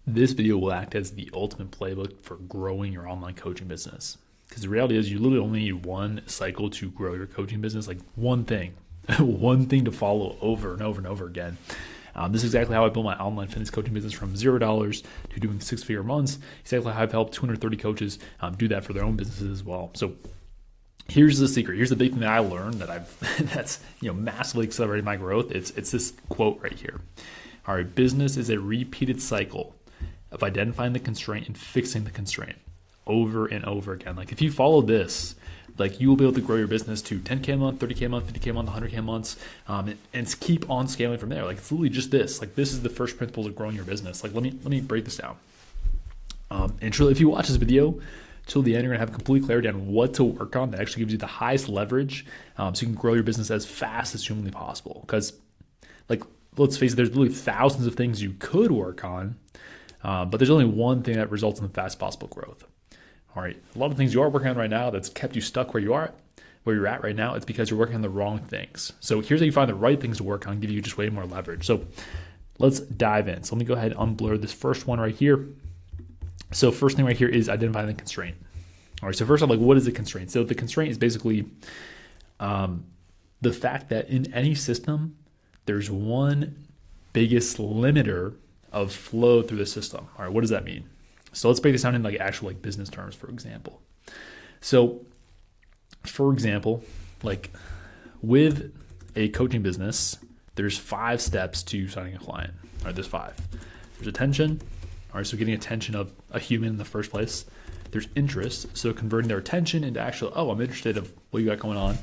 This video will act as the ultimate playbook for growing your online coaching business. Because the reality is you literally only need one cycle to grow your coaching business, like one thing, one thing to follow over and over and over again. This is exactly how I built my online fitness coaching business from $0 to doing 6-figure months. Exactly how I've helped 230 coaches do that for their own businesses as well. So here's the secret. Here's the big thing that I learned that's massively accelerated my growth. It's this quote right here. All right, business is a repeated cycle of identifying the constraint and fixing the constraint over and over again. Like if you follow this, like you will be able to grow your business to 10K a month, 30K a month, 50K a month, 100K a month, and keep on scaling from there. Like it's literally just this. Like this is the first principles of growing your business. Like let me break this down. And truly, if you watch this video till the end, you're gonna have complete clarity on what to work on that actually gives you the highest leverage, so you can grow your business as fast as humanly possible. Because, like, let's face it, there's really thousands of things you could work on, but there's only one thing that results in the fastest possible growth. All right, a lot of things you are working on right now that's kept you stuck where you're at right now. It's because you're working on the wrong things. So here's how you find the right things to work on, give you just way more leverage. So let's dive in. So let me go ahead and unblur this first one right here. So first thing right here is identifying the constraint. All right, so first off, like what is a constraint? So the constraint is basically the fact that in any system, there's one biggest limiter of flow through the system. All right, what does that mean? So let's break this down in like actual like business terms, for example. So for example, like with a coaching business, there's 5 steps to signing a client. All right, there's 5. There's attention. All right, so getting attention of a human in the first place. There's interest, so converting their attention into actual, oh, I'm interested of what you got going on.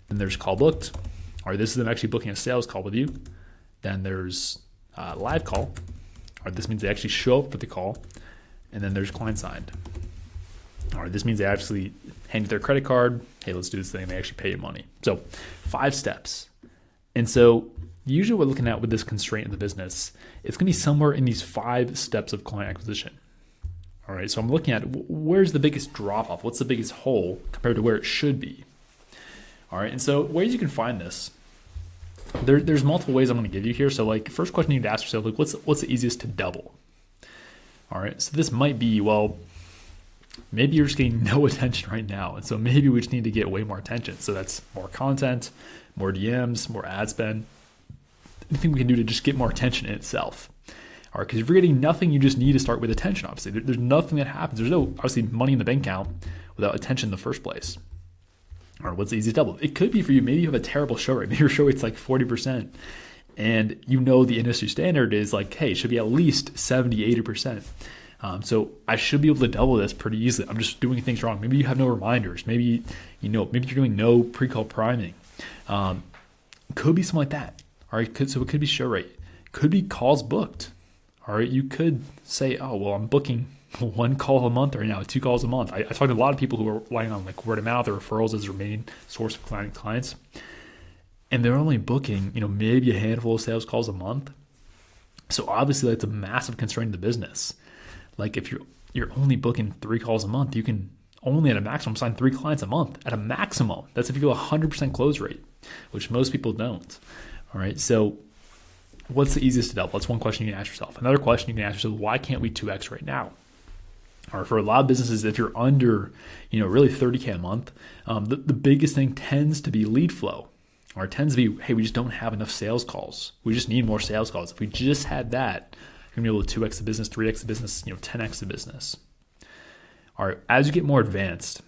Then there's call booked. All right, this is them actually booking a sales call with you. Then there's live call. All right, this means they actually show up for the call. And then there's client signed. All right, this means they actually hand you their credit card. Hey, let's do this thing. They actually pay you money. So 5 steps. And so usually what we're looking at with this constraint in the business, it's going to be somewhere in these 5 steps of client acquisition. All right, so I'm looking at where's the biggest drop off? What's the biggest hole compared to where it should be? All right, and so ways you can find this, there's multiple ways I'm going to give you here. So like first question you need to ask yourself, like what's the easiest to double? All right, so this might be, well, maybe you're just getting no attention right now. And so maybe we just need to get way more attention. So that's more content, more DMs, more ad spend, anything we can do to just get more attention in itself. All right, because if you're getting nothing, you just need to start with attention, obviously. There's nothing that happens. There's no, obviously, money in the bank account without attention in the first place. All right, what's the easiest double? It could be for you, maybe you have a terrible show rate. Maybe your show rate's like 40%. And you know the industry standard is like, hey, it should be at least 70, 80%. So I should be able to double this pretty easily. I'm just doing things wrong. Maybe you have no reminders. Maybe maybe you're doing no pre-call priming. Could be something like that. All right, so it could be show rate. Could be calls booked. All right, you could say, oh, well, I'm booking 1 call a month right now, 2 calls a month. I talked to a lot of people who are relying on like word of mouth or referrals as their main source of clients. And they're only booking, maybe a handful of sales calls a month. So obviously that's a massive constraint in the business. Like if you're only booking 3 calls a month, you can only at a maximum sign 3 clients a month at a maximum. That's if you go 100% close rate, which most people don't. All right. So what's the easiest to double? That's one question you can ask yourself. Another question you can ask yourself, why can't we 2X right now? Or for a lot of businesses, if you're under, really 30K a month, the biggest thing tends to be lead flow. Or it tends to be, hey, we just don't have enough sales calls. We just need more sales calls. If we just had that, you're going to be able to 2X the business, 3X the business, 10X the business. All right, as you get more advanced,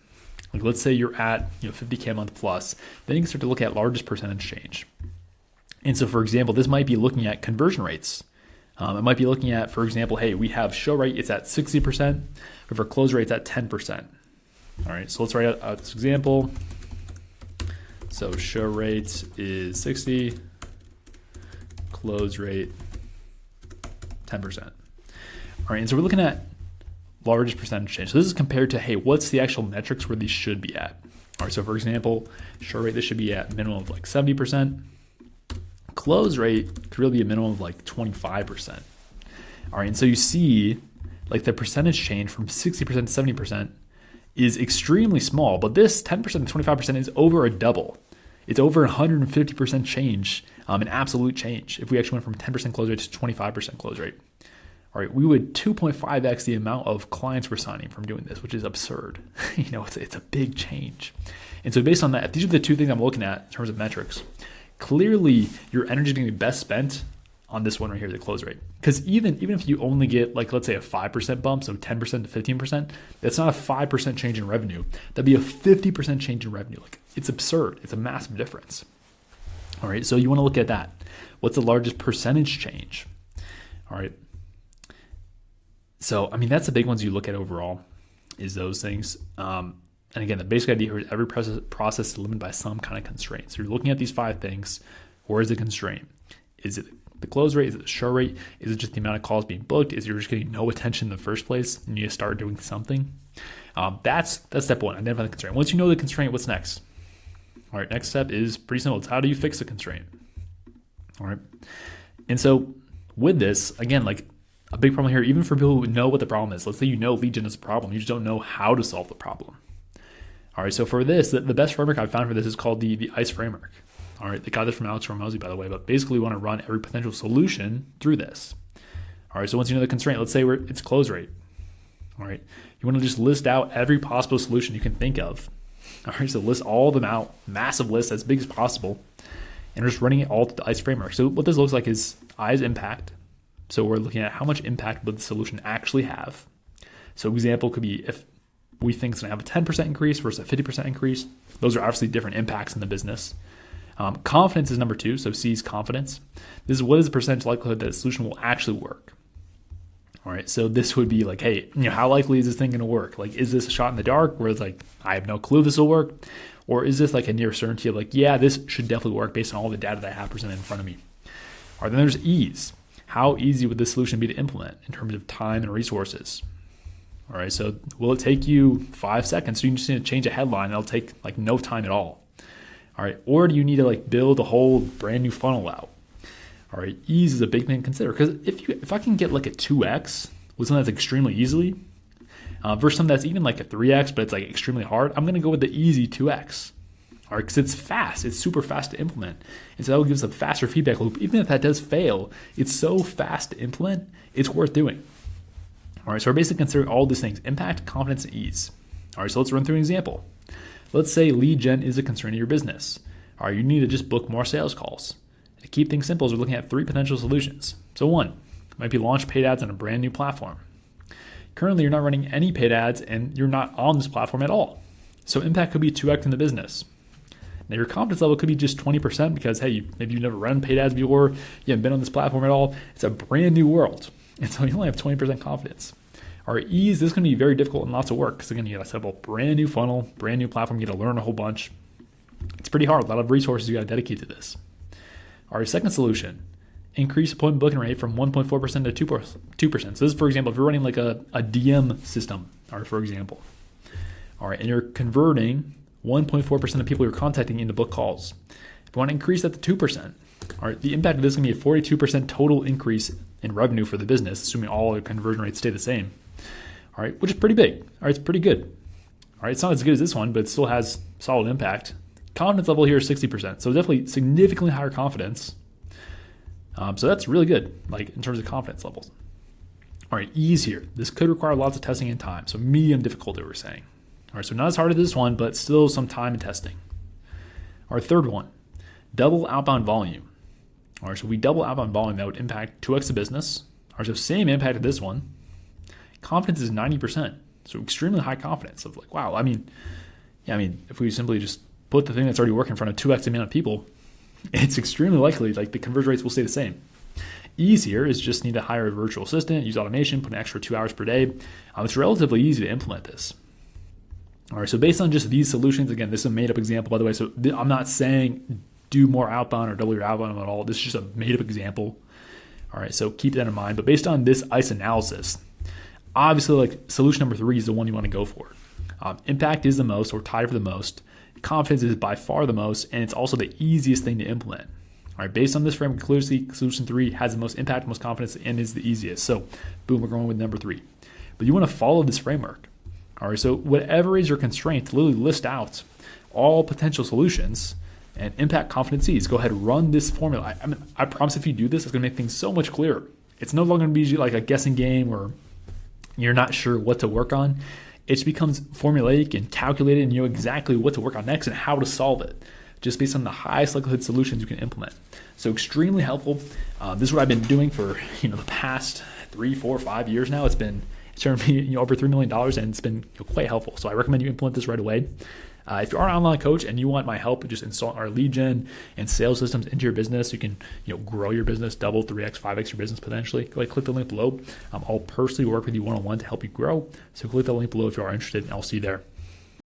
like let's say you're at 50K a month plus, then you can start to look at largest percentage change. And so, for example, this might be looking at conversion rates. It might be looking at, for example, hey, we have show rate, it's at 60%, if our close rate's at 10%. All right, so let's write out this example. So show rate is 60, close rate 10%. All right, and so we're looking at largest percentage change. So this is compared to, hey, what's the actual metrics where these should be at? All right, so for example, show rate, this should be at minimum of like 70%. Close rate could really be a minimum of like 25%. All right, and so you see like the percentage change from 60% to 70% is extremely small, but this 10% to 25% is over a double. It's over 150% change, an absolute change, if we actually went from 10% close rate to 25% close rate. all right, we would 2.5x the amount of clients we're signing from doing this, which is absurd. It's a big change. And so based on that, if these are the two things I'm looking at in terms of metrics, clearly your energy is going to be best spent on this one right here, the close rate. Because even if you only get, like, let's say a 5% bump, so 10% to 15%, that's not a 5% change in revenue. That'd be a 50% change in revenue. Like, it's absurd. It's a massive difference. All right, so you want to look at that. What's the largest percentage change? All right. So, I mean, that's the big ones you look at overall, is those things. And again, the basic idea here is every process is limited by some kind of constraint. So you're looking at these 5 things. Where is the constraint? Is it the close rate? Is it the show rate? Is it just the amount of calls being booked? Is you're just getting no attention in the first place and you need to start doing something? That's step 1, identify the constraint. Once you know the constraint, what's next? All right, next step is pretty simple. It's how do you fix the constraint? All right. And so with this, again, like a big problem here, even for people who know what the problem is, let's say you know lead gen is a problem, you just don't know how to solve the problem. All right, so for this, the best framework I've found for this is called the ICE framework. All right, they got this from Alex Hormozy, by the way, but basically we want to run every potential solution through this. All right, so once you know the constraint, let's say it's close rate. All right, you want to just list out every possible solution you can think of. All right, so list all of them out, massive list, as big as possible, and we're just running it all to the ICE framework. So what this looks like is I is impact. So we're looking at how much impact would the solution actually have. So example could be if we think it's going to have a 10% increase versus a 50% increase. Those are obviously different impacts in the business. Confidence is number 2. So C is confidence. This is what is the percentage likelihood that the solution will actually work. All right. So this would be like, hey, how likely is this thing going to work? Like, is this a shot in the dark where it's like, I have no clue this will work? Or is this like a near certainty of like, yeah, this should definitely work based on all the data that I have presented in front of me? All right. Then there's ease. How easy would this solution be to implement in terms of time and resources? All right. So will it take you 5 seconds? So you just need to change a headline. It'll take like no time at all. All right. Or do you need to like build a whole brand new funnel out? All right. Ease is a big thing to consider, because if I can get like a 2x with something that's extremely easily versus something that's even like a 3x, but it's like extremely hard, I'm going to go with the easy 2x. All right. Because it's fast. It's super fast to implement. And so that will give us a faster feedback loop. Even if that does fail, it's so fast to implement, it's worth doing. All right. So we're basically considering all these things: impact, confidence, and ease. All right. So let's run through an example. Let's say lead gen is a constraint of your business. All right, you need to just book more sales calls. To keep things simple, we're looking at 3 potential solutions. So 1 might be launch paid ads on a brand new platform. Currently, you're not running any paid ads and you're not on this platform at all. So impact could be 2x in the business. Now your confidence level could be just 20% because, hey, maybe you've never run paid ads before, you haven't been on this platform at all. It's a brand new world. And so you only have 20% confidence. Our ease, this is going to be very difficult and lots of work because, again, you got to set up a brand new funnel, brand new platform. You got to learn a whole bunch. It's pretty hard. A lot of resources you got to dedicate to this. Our second solution, increase appointment booking rate from 1.4% to 2%. So this is, for example, if you're running like a DM system, or for example, all right, and you're converting 1.4% of people you're contacting into book calls. If you want to increase that to 2%, all right, the impact of this is going to be a 42% total increase in revenue for the business, assuming all the conversion rates stay the same. All right, which is pretty big. All right, it's pretty good. All right, it's not as good as this one, but it still has solid impact. Confidence level here is 60%, so definitely significantly higher confidence. So that's really good, like in terms of confidence levels. All right, ease here. This could require lots of testing and time, so medium difficulty, we're saying. All right, so not as hard as this one, but still some time and testing. Our third one, double outbound volume. All right, so if we double outbound volume, that would impact 2x the business. All right, so same impact of this one. Confidence is 90%, so extremely high confidence of like, wow, I mean, if we simply just put the thing that's already working in front of 2x the amount of people, it's extremely likely like the conversion rates will stay the same. Ease here is just need to hire a virtual assistant, use automation, put an extra 2 hours per day. It's relatively easy to implement this. All right, so based on just these solutions, again, this is a made-up example, by the way, so I'm not saying do more outbound or double your outbound at all. This is just a made-up example. All right, so keep that in mind. But based on this ICE analysis, obviously, like solution number 3 is the one you want to go for. Impact is the most, or tied for the most. Confidence is by far the most, and it's also the easiest thing to implement. All right, based on this framework, clearly solution 3 has the most impact, most confidence, and is the easiest. So, boom, we're going with number 3. But you want to follow this framework. All right, so whatever is your constraint, literally list out all potential solutions and impact, confidence, ease. Go ahead, run this formula. I promise if you do this, it's going to make things so much clearer. It's no longer going to be like a guessing game or you're not sure what to work on. It becomes formulaic and calculated, and you know exactly what to work on next and how to solve it, just based on the highest likelihood solutions you can implement. So extremely helpful. This is what I've been doing for the past 3, 4, 5 years now. It's turned me over $3 million, and it's been quite helpful. So I recommend you implement this right away. If you are an online coach and you want my help, just install our lead gen and sales systems into your business. You can grow your business, double, 3x, 5x your business potentially. Go ahead, click the link below. I'll personally work with you one-on-one to help you grow. So click the link below if you are interested, and I'll see you there.